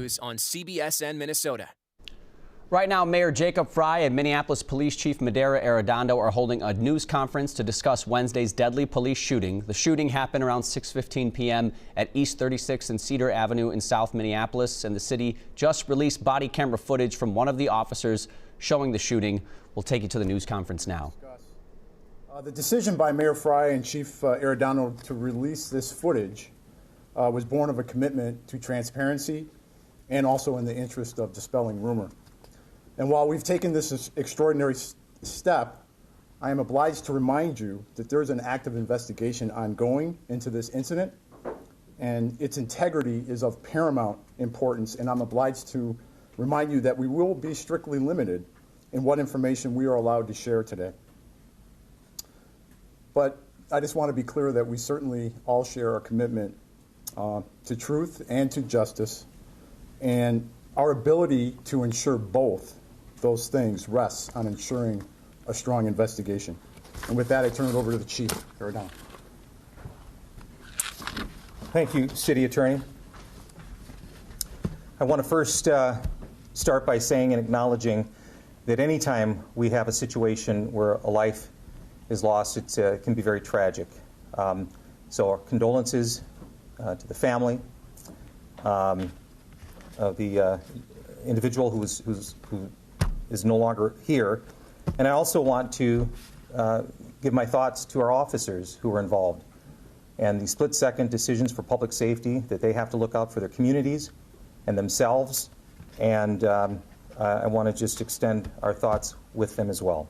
News on CBSN Minnesota. Right now, Mayor Jacob Frey and Minneapolis Police Chief Medaria Arradondo are holding a news conference to discuss Wednesday's deadly police shooting. The shooting happened around 6:15 p.m. at East 36th and Cedar Avenue in South Minneapolis, and the city just released body camera footage from one of the officers showing the shooting. We'll take you to the news conference now. The decision by Mayor Frey and Chief Arradondo to release this footage was born of a commitment to transparency and also in the interest of dispelling rumor. And while we've taken this extraordinary step, I am obliged to remind you that there is an active investigation ongoing into this incident, and its integrity is of paramount importance, and I'm obliged to remind you that we will be strictly limited in what information we are allowed to share today. But I just want to be clear that we certainly all share our commitment to truth and to justice, and our ability to ensure both those things rests on ensuring a strong investigation. And with that, I turn it over to the Chief. Arradondo. Thank you, City Attorney. I want to first start by saying and acknowledging that anytime we have a situation where a life is lost, it can be very tragic. So our condolences to the family of the individual who is no longer here. And I also want to give my thoughts to our officers who were involved and the split-second decisions for public safety that they have to look out for their communities and themselves. And I want to just extend our thoughts with them as well.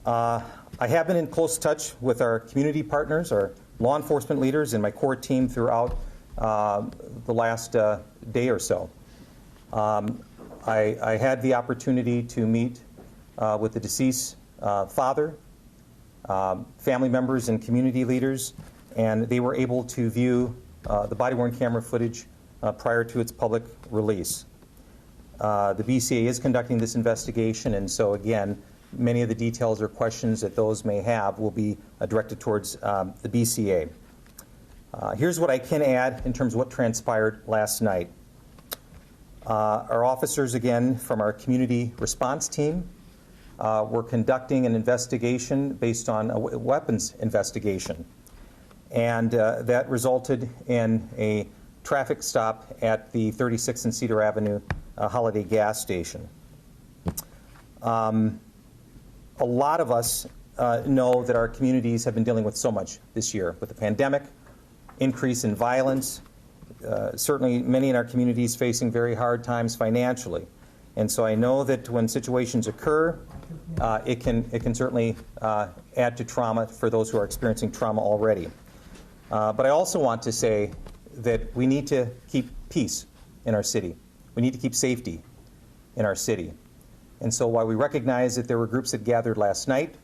I have been in close touch with our community partners, our law enforcement leaders, and my core team throughout the last day or so. I had the opportunity to meet with the deceased father, family members, and community leaders, and they were able to view the body-worn camera footage prior to its public release. The BCA is conducting this investigation, and so again, many of the details or questions that those may have will be directed towards the BCA. Here's what I can add in terms of what transpired last night. Our officers, again, from our community response team, were conducting an investigation based on a weapons investigation. And that resulted in a traffic stop at the 36th and Cedar Avenue Holiday gas station. A lot of us know that our communities have been dealing with so much this year with the pandemic, increase in violence, certainly many in our communities facing very hard times financially. And so I know that when situations occur, it can certainly add to trauma for those who are experiencing trauma already. But I also want to say that we need to keep peace in our city. We need to keep safety in our city. And so while we recognize that there were groups that gathered last night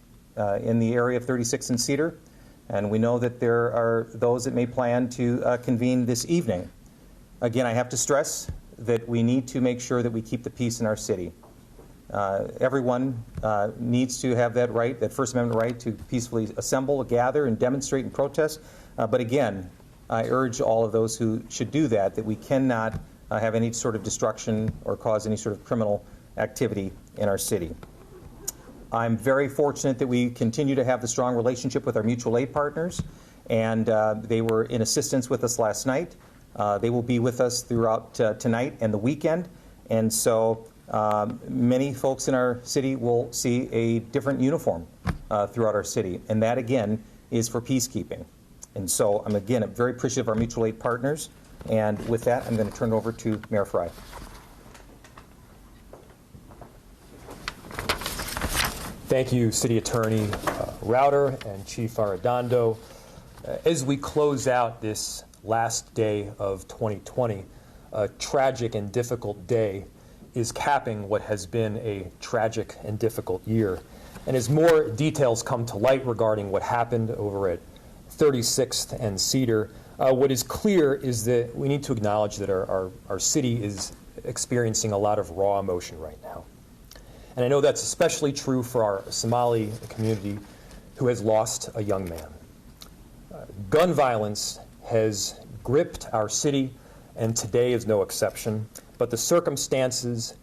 in the area of 36th and Cedar, and we know that there are those that may plan to convene this evening, again, I have to stress that we need to make sure that we keep the peace in our city. Everyone needs to have that right, that First Amendment right to peacefully assemble, gather, and demonstrate and protest. But again, I urge all of those who should do that we cannot have any sort of destruction or cause any sort of criminal activity in our city. I'm very fortunate that we continue to have the strong relationship with our mutual aid partners, and they were in assistance with us last night. They will be with us throughout tonight and the weekend, and so many folks in our city will see a different uniform throughout our city, and that again is for peacekeeping. And so I'm again very appreciative of our mutual aid partners, and with that I'm going to turn it over to Mayor Frey. Thank you, City Attorney Router and Chief Arradondo. As we close out this last day of 2020, a tragic and difficult day is capping what has been a tragic and difficult year. And as more details come to light regarding what happened over at 36th and Cedar, what is clear is that we need to acknowledge that our city is experiencing a lot of raw emotion right now. And I know that's especially true for our Somali community who has lost a young man. Gun violence has gripped our city and today is no exception. But the circumstances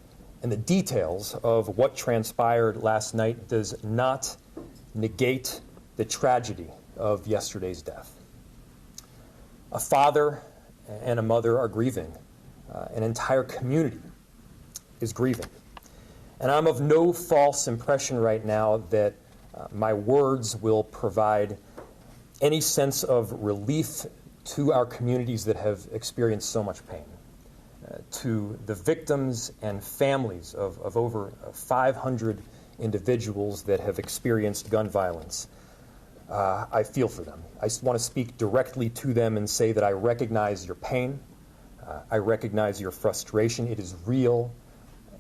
and the details of what transpired last night does not negate the tragedy of yesterday's death. A father and a mother are grieving. An entire community is grieving. And I'm of no false impression right now that my words will provide any sense of relief to our communities that have experienced so much pain. To the victims and families of over 500 individuals that have experienced gun violence, I feel for them. I want to speak directly to them and say that I recognize your pain, I recognize your frustration. It is real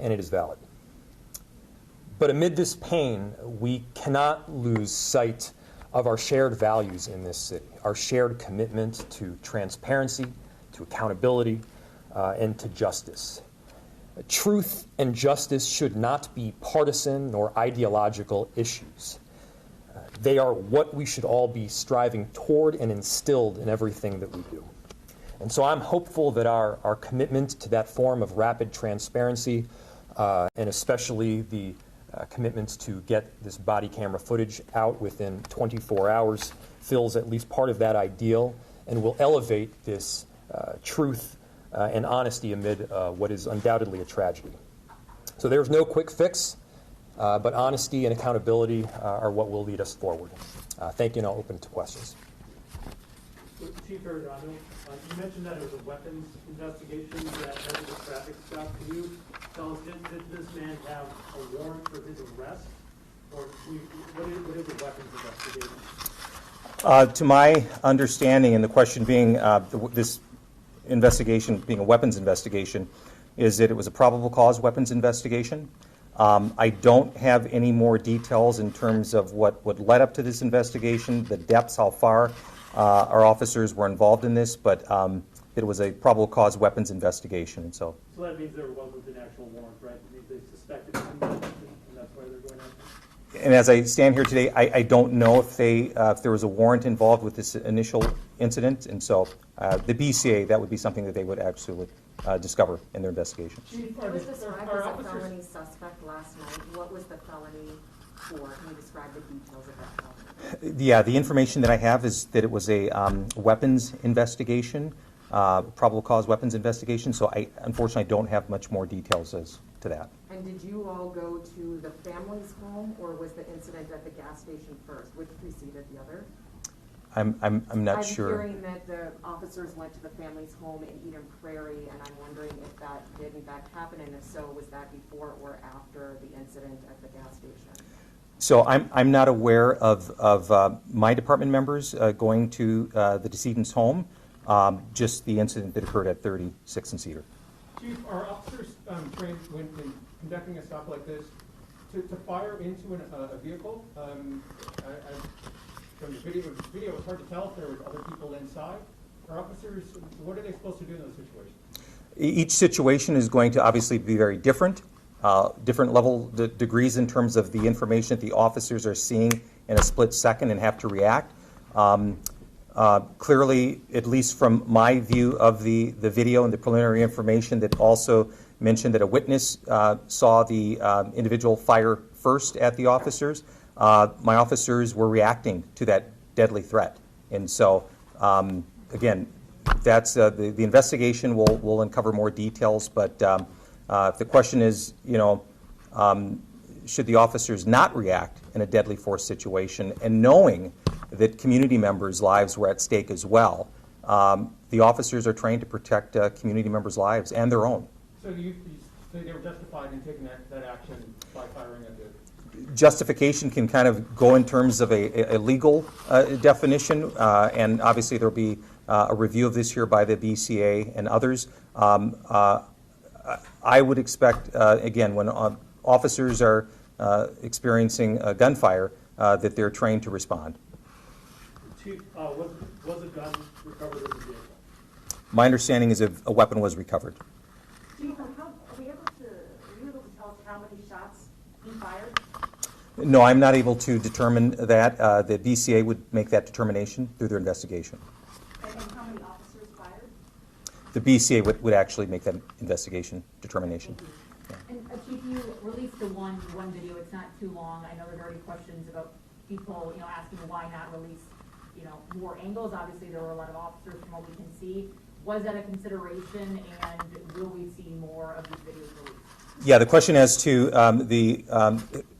and it is valid. But amid this pain, we cannot lose sight of our shared values in this city, our shared commitment to transparency, to accountability, and to justice. Truth and justice should not be partisan nor ideological issues. They are what we should all be striving toward and instilled in everything that we do. And so I'm hopeful that our commitment to that form of rapid transparency, and especially the commitments to get this body camera footage out within 24 hours, fills at least part of that ideal and will elevate this truth and honesty amid what is undoubtedly a tragedy. So there's no quick fix, but honesty and accountability are what will lead us forward. Thank you, and I'll open to questions. Chief Arradondo, you mentioned that it was a weapons investigation that led to the traffic stop. Can you tell us, did this man have a warrant for his arrest? Or what is a weapons investigation? To my understanding, and the question being this investigation being a weapons investigation, is that it was a probable cause weapons investigation. I don't have any more details in terms of what led up to this investigation, the depths, how far our officers were involved in this, but it was a probable cause weapons investigation. And so that means there wasn't an actual warrant, right? They suspected him, and that's why they're going after him? And as I stand here today, I don't know if there was a warrant involved with this initial incident, and so the BCA, that would be something that they would actually discover in their investigation. He was described as a felony suspect last night. What was the felony for? Can you describe the details of that felony? Yeah, the information that I have is that it was a weapons investigation, probable cause weapons investigation, so I unfortunately don't have much more details as to that. And did you all go to the family's home, or was the incident at the gas station first? Which preceded the other? I'm not sure. I'm hearing that the officers went to the family's home in Eden Prairie, and I'm wondering if that did in fact happen, and if so, was that before or after the incident at the gas station? So I'm not aware of my department members going to the decedent's home, just the incident that occurred at 36 and Cedar. Chief, are officers trained when conducting a stop like this to fire into a vehicle? From the video, it was hard to tell if there were other people inside. Are officers, what are they supposed to do in those situations? Each situation is going to obviously be very different. Different level degrees in terms of the information that the officers are seeing in a split second and have to react. Clearly, at least from my view of the video and the preliminary information that also mentioned that a witness saw the individual fire first at the officers, my officers were reacting to that deadly threat. And so, again, that's the investigation will uncover more details, but if the question is, should the officers not react in a deadly force situation, and knowing that community members' lives were at stake as well, the officers are trained to protect community members' lives and their own. So they were justified in taking that action by firing at the... Justification can kind of go in terms of a legal definition, and obviously there will be a review of this here by the BCA and others. I would expect, again, when officers are experiencing gunfire, that they're trained to respond. Chief, was a gun recovered in the vehicle? My understanding is a weapon was recovered. Chief, are you able to tell us how many shots he fired? No, I'm not able to determine that. The BCA would make that determination through their investigation. And how many officers fired? the BCA would actually make that investigation determination. And Chief, you released the one video. It's not too long. I know there's already questions about people, asking why not release, more angles. Obviously, there were a lot of officers from what we can see. Was that a consideration, and will we see more of these videos released? Yeah, the question as to the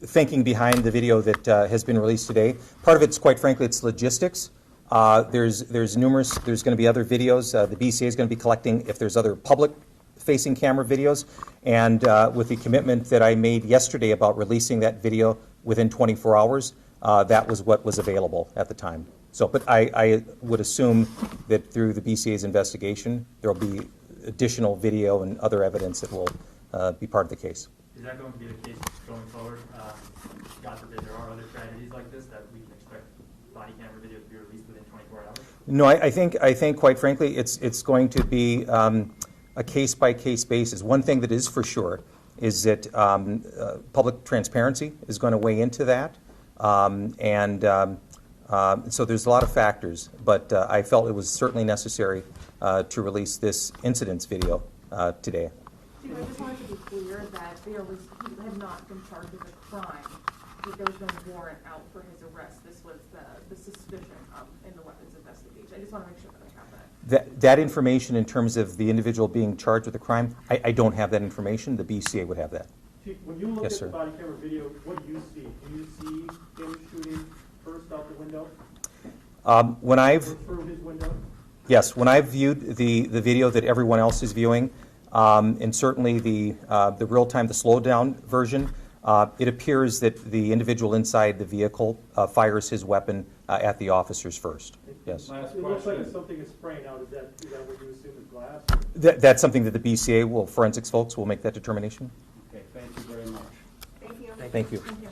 thinking behind the video that has been released today, part of it's, quite frankly, it's logistics. There's going to be other videos. The BCA is going to be collecting if there's other public-facing camera videos. And with the commitment that I made yesterday about releasing that video within 24 hours, that was what was available at the time. So, but I would assume that through the BCA's investigation, there will be additional video and other evidence that will be part of the case. Is that going to be the case going forward? God forbid there are other tragedies like this that we can expect body camera video to be released within 24 hours? No, I think quite frankly, it's going to be a case-by-case basis. One thing that is for sure is that public transparency is going to weigh into that. So there's a lot of factors, but I felt it was certainly necessary to release this incidents video today. I just wanted to be clear that he had not been charged with a crime. There was no warrant out for his arrest. This was the suspicion in the weapons investigation. I just want to make sure that I have that. That information in terms of the individual being charged with a crime, I don't have that information. The BCA would have that. Chief, when you look Yes, at sir. the body camera video, what do you see? Do you see him shooting first out the window? When I've Through his window? Yes, when I've viewed the video that everyone else is viewing, and certainly the real-time, the slowed-down version, it appears that the individual inside the vehicle fires his weapon at the officers first. Yes. It looks like something is spraying out. Is that what you assume is glass? That's something that the BCA forensics folks will make that determination. Okay, thank you very much. Thank you. Thank you. Thank you.